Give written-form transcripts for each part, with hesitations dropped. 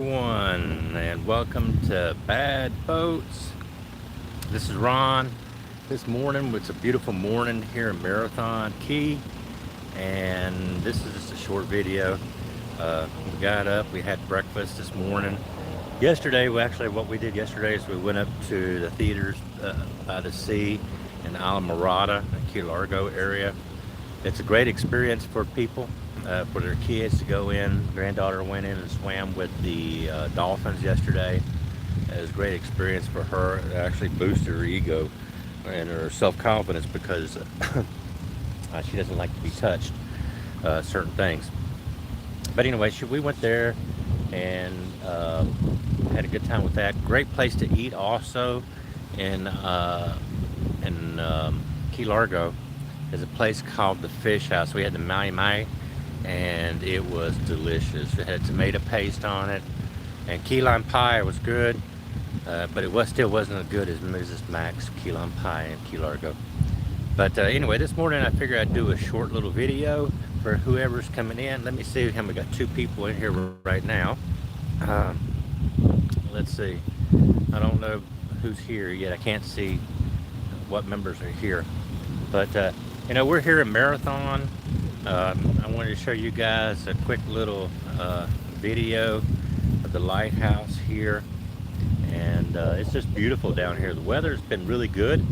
And welcome to Bad Boats. This is Ron. This morning it's a beautiful morning here in Marathon Key, and this is just a short video. We got up, we had breakfast this morning. Yesterday, what we did yesterday is we went up to the theaters by the sea in Islamorada, the Key Largo area. It's a great experience for people, for their kids to go in. Granddaughter went in and swam with the dolphins yesterday. It was a great experience for her. It actually boosted her ego and her self-confidence because she doesn't like to be touched, certain things. But anyway, we went there and had a good time with that. Great place to eat also in Key Largo. There's a place called the Fish House. We had the mai, and it was delicious. It had tomato paste on it, and key lime pie was good, but it still wasn't as good as Mrs. Mac's key lime pie in Key Largo. But anyway, this morning I figured I'd do a short little video for whoever's coming in. Let me see, we got 2 people in here right now. Let's see. I don't know who's here yet. I can't see what members are here, but we're here in Marathon. I wanted to show you guys a quick little video of the lighthouse here, and it's just beautiful down here. The weather's been really good.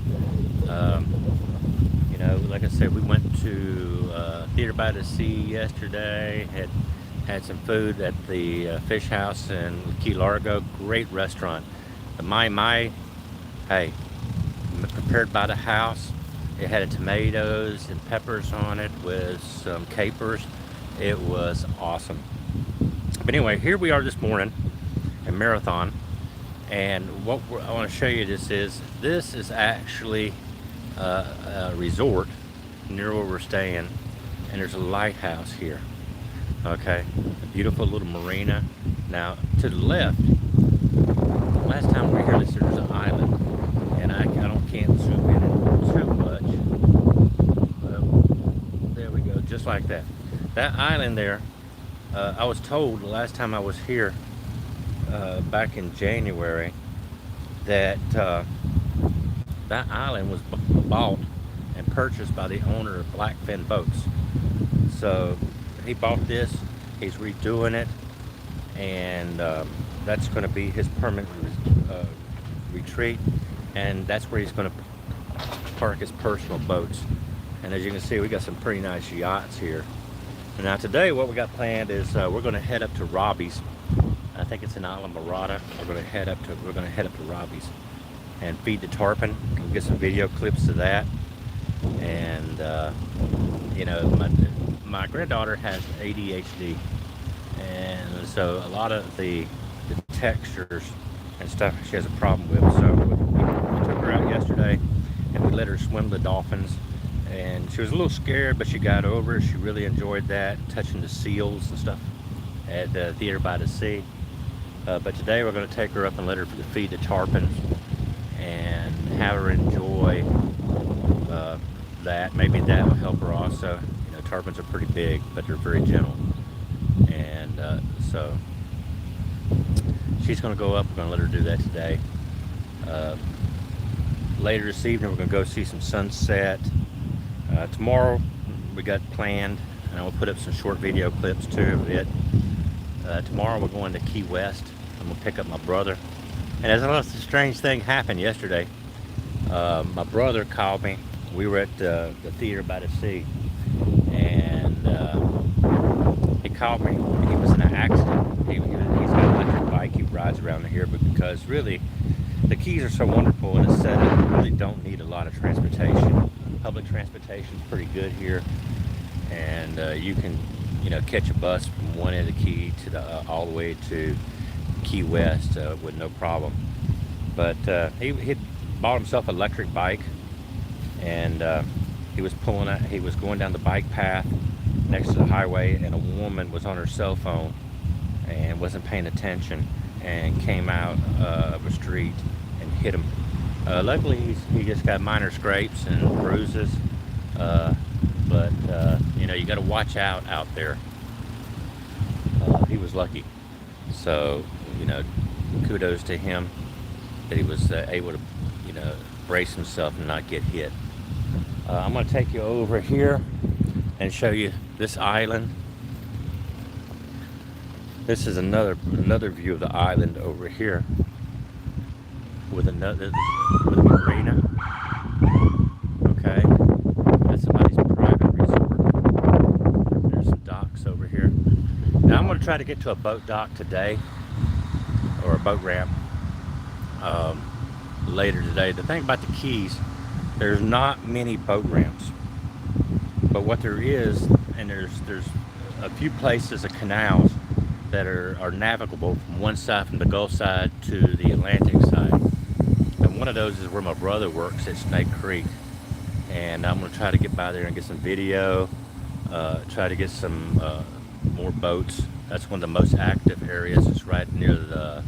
Like I said, we went to Theater by the Sea yesterday. Had some food at the Fish House in Key Largo. Great restaurant. The mai, hey, prepared by the house. It had tomatoes and peppers on it with some capers. It was awesome. But anyway, here we are this morning in Marathon, and what I want to show you this is actually a resort near where we're staying, and there's a lighthouse here. Okay, a beautiful little marina. Now to the left, last time we were here, there's an island, and I can't zoom in it too much. There we go, just like that. That island there, I was told the last time I was here, back in January, that that island was bought and purchased by the owner of Blackfin Boats. So he bought this, he's redoing it, and that's going to be his permanent retreat, and that's where he's going to park his personal boats. And as you can see, we got some pretty nice yachts here. And now today what we got planned is we're going to head up to Robbie's. I think it's in Islamorada. We're going to head up to Robbie's and feed the tarpon. We'll get some video clips of that. And my granddaughter has ADHD, and so a lot of the textures and stuff she has a problem with. So we took her out yesterday and we let her swim the dolphins, and she was a little scared, but she got over it. She really enjoyed that, touching the seals and stuff at the Theater by the Sea. But today we're going to take her up and let her feed the tarpons and have her enjoy that. Maybe that will help her also. Tarpons are pretty big, but they're very gentle, and so she's going to go up. We're going to let her do that today. Later this evening, we're going to go see some sunset. Tomorrow we got planned, and I'll put up some short video clips too of it. Tomorrow we're going to Key West. I'm going to pick up my brother. And as a strange thing happened yesterday, my brother called me. We were at the Theater by the Sea, and he called me. He was in an accident. He's got an electric bike. He rides around here, but because really the Keys are so wonderful and it's set up, you really don't need a lot of transportation. Public transportation is pretty good here, and you can catch a bus from one end of the Key to the all the way to Key West with no problem. But he bought himself an electric bike, and he was going down the bike path next to the highway, and a woman was on her cell phone and wasn't paying attention and came out of a street and hit him. Luckily he just got minor scrapes and bruises, but you got to watch out there. He was lucky. So you know, kudos to him that he was able to, you know, brace himself and not get hit. I'm going to take you over here and show you this island. This is another view of the island over here with a marina. Okay, that's somebody's private resort. There's some docks over here. Now I'm going to try to get to a boat dock today, or a boat ramp later today. The thing about the Keys, there's not many boat ramps, but what there is, and there's a few places of canals that are navigable from one side, from the Gulf side to the Atlantic side. And one of those is where my brother works at Snake Creek. And I'm going to try to get by there and get some video, try to get some more boats. That's one of the most active areas. It's right near the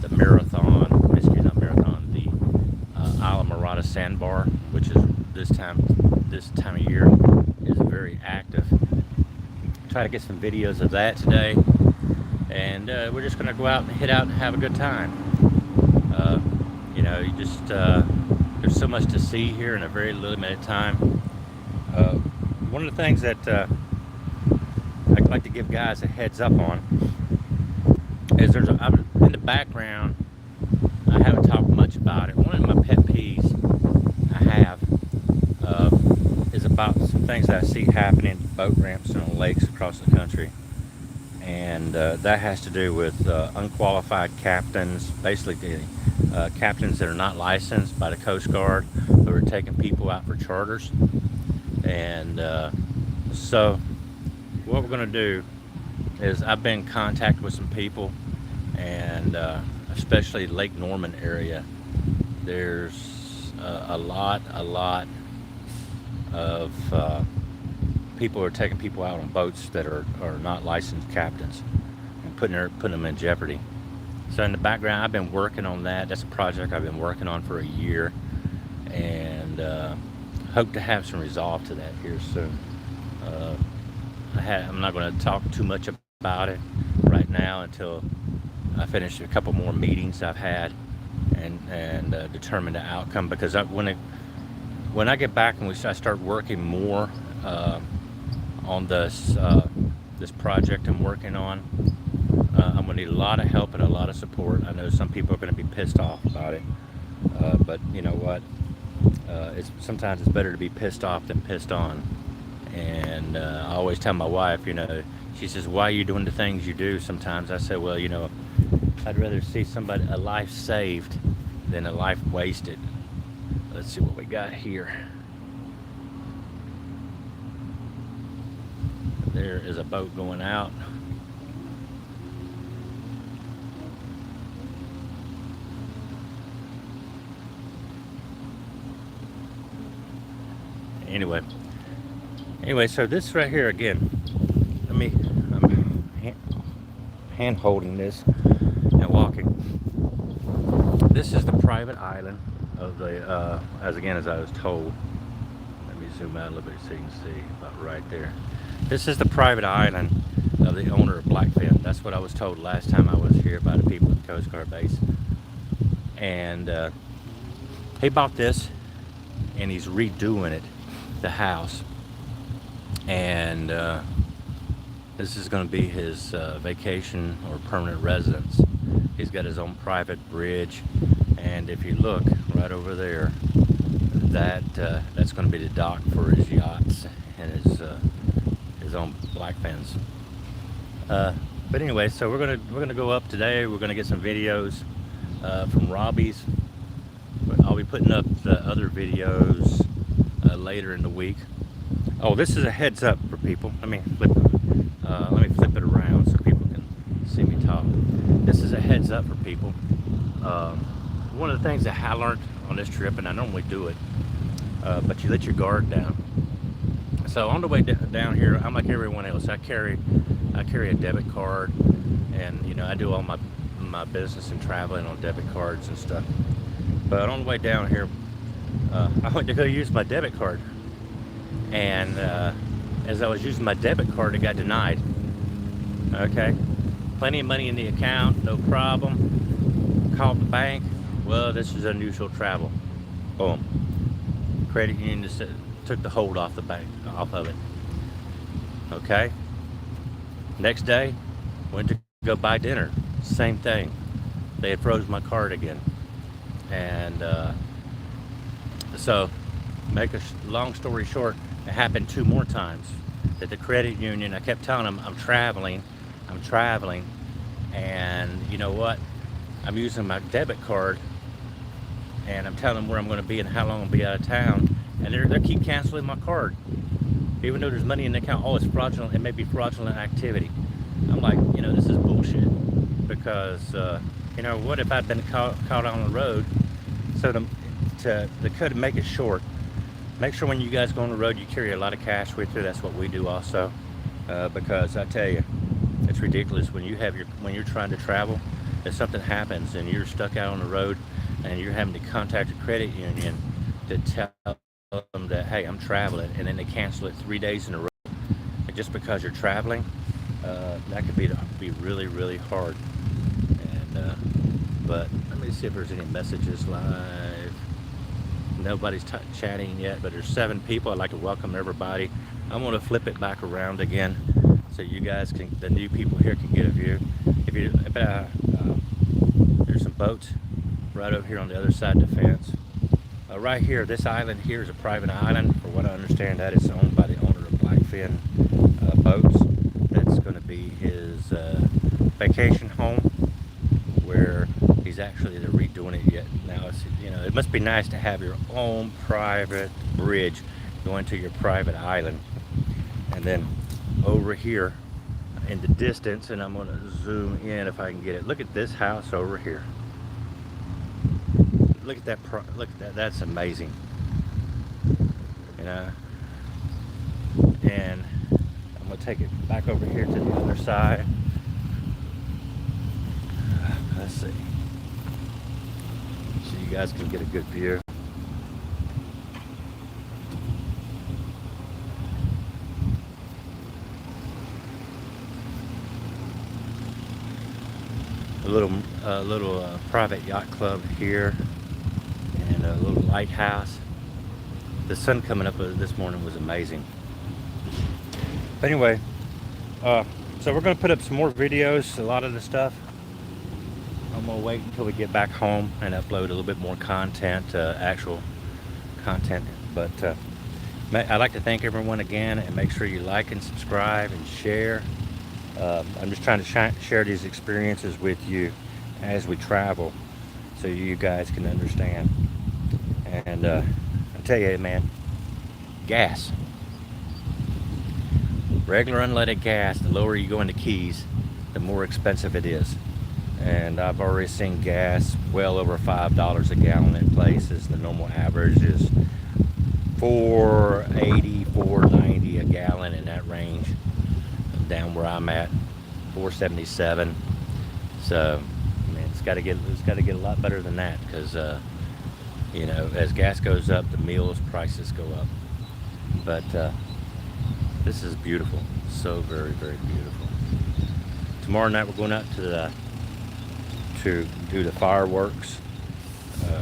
Marathon, excuse me, not Marathon, the Isla Morada sandbar, which is this time of year is very active. Try to get some videos of that today. And we're just going to go out and hit out and have a good time. You know, you just there's so much to see here in a very limited time. One of the things that I'd like to give guys a heads up on is in the background, I haven't talked much about it. One of my pet peeves I have is about some things that I see happening at boat ramps and on lakes across the country. And that has to do with unqualified captains, basically captains that are not licensed by the Coast Guard, who are taking people out for charters. And so what we're going to do is, I've been in contact with some people, and especially Lake Norman area, there's a lot of people are taking people out on boats that are not licensed captains and putting them in jeopardy. So in the background, I've been working on that. That's a project I've been working on for a year, and hope to have some resolve to that here soon. I'm not going to talk too much about it right now until I finish a couple more meetings I've had and determine the outcome, because when I get back and I start working more on this project I'm working on, I'm going to need a lot of help and a lot of support. I know some people are going to be pissed off about it, but you know what? Sometimes it's better to be pissed off than pissed on. And I always tell my wife, you know, she says, "Why are you doing the things you do?" Sometimes I say, well, you know, I'd rather see a life saved than a life wasted. Let's see what we got here. There is a boat going out. Anyway, so this right here again, I'm hand holding this and walking. This is the private island of the, as I was told. Let me zoom out a little bit so you can see about right there. This is the private island of the owner of Blackfin. That's what I was told last time I was here by the people at the Coast Guard base. And he bought this, and he's redoing it, the house. And this is going to be his vacation or permanent residence. He's got his own private bridge, and if you look right over there, that's going to be the dock for his yachts and his own Blackfins. But anyway, so we're gonna go up today. We're gonna get some videos from Robbie's. I'll be putting up the other videos later in the week. Oh, this is a heads up for people. Let me flip it around so people can see me talk. This is a heads up for people. One of the things that I learned on this trip, and I normally do it, but you let your guard down. So on the way down here, I'm like everyone else. I carry a debit card, and you know, I do all my business and traveling on debit cards and stuff. But on the way down here, I went to go use my debit card, and as I was using my debit card, it got denied. Okay, Plenty of money in the account, no problem. Called the bank. Well, this is unusual travel. Boom. Credit union just took the hold off the bank, off of it. Okay. Next day, went to go buy dinner. Same thing. They had froze my card again. And so, make a long story short, it happened 2 more times. At the credit union, I kept telling them I'm traveling, and you know what? I'm using my debit card, and I'm telling them where I'm going to be and how long I'll be out of town, and they keep canceling my card, even though there's money in the account. Oh, it's fraudulent. It may be fraudulent activity. I'm like, you know, this is bullshit, because you know what? If I'd been caught on the road, so to make it short, make sure when you guys go on the road you carry a lot of cash with you. That's what we do also, because I tell you, it's ridiculous when you're trying to travel. If something happens and you're stuck out on the road and you're having to contact a credit union to tell them that, hey, I'm traveling, and then they cancel it 3 days in a row just because you're traveling, that could be really, really hard. And but let me see if there's any messages live. Nobody's chatting yet, but there's 7 people. I'd like to welcome everybody. I'm going to flip it back around again so you guys the new people here can get a view. There's some boats right over here on the other side of the fence. Right here, this island here is a private island. For what I understand, that is owned by the owner of Blackfin Boats. That's going to be his vacation home, where he's actually redoing it yet. Now, you know, it must be nice to have your own private bridge going to your private island. And then over here in the distance, and I'm going to zoom in if I can get it. Look at this house over here. Look at that. Look at that. That's amazing. You know. And I'm going to take it back over here to the other side. Let's see. So you guys can get a good view. A little private yacht club here, and a little lighthouse. The sun coming up this morning was amazing. But anyway, so we're going to put up some more videos. A lot of the stuff I'm going to wait until we get back home and upload a little bit more content, actual content. But I'd like to thank everyone again, and make sure you like and subscribe and share. I'm just trying to share these experiences with you as we travel, so you guys can understand. And I tell you, man, gas, regular unleaded gas, the lower you go into Keys, the more expensive it is. And I've already seen gas well over $5 a gallon in places. The normal average is $4.80, $4.90 a gallon, in that range. Down where I'm at, $4.77. So, I mean, it's got to get a lot better than that, because you know, as gas goes up, the meals prices go up. But this is beautiful, so very, very beautiful. Tomorrow night we're going out to do the fireworks.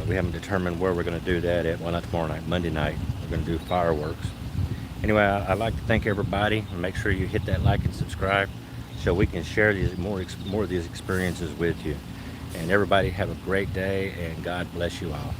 We haven't determined where we're going to do that at. Well, not tomorrow night, Monday night we're going to do fireworks. Anyway, I'd like to thank everybody, and make sure you hit that like and subscribe so we can share these more of these experiences with you. And everybody have a great day, and God bless you all.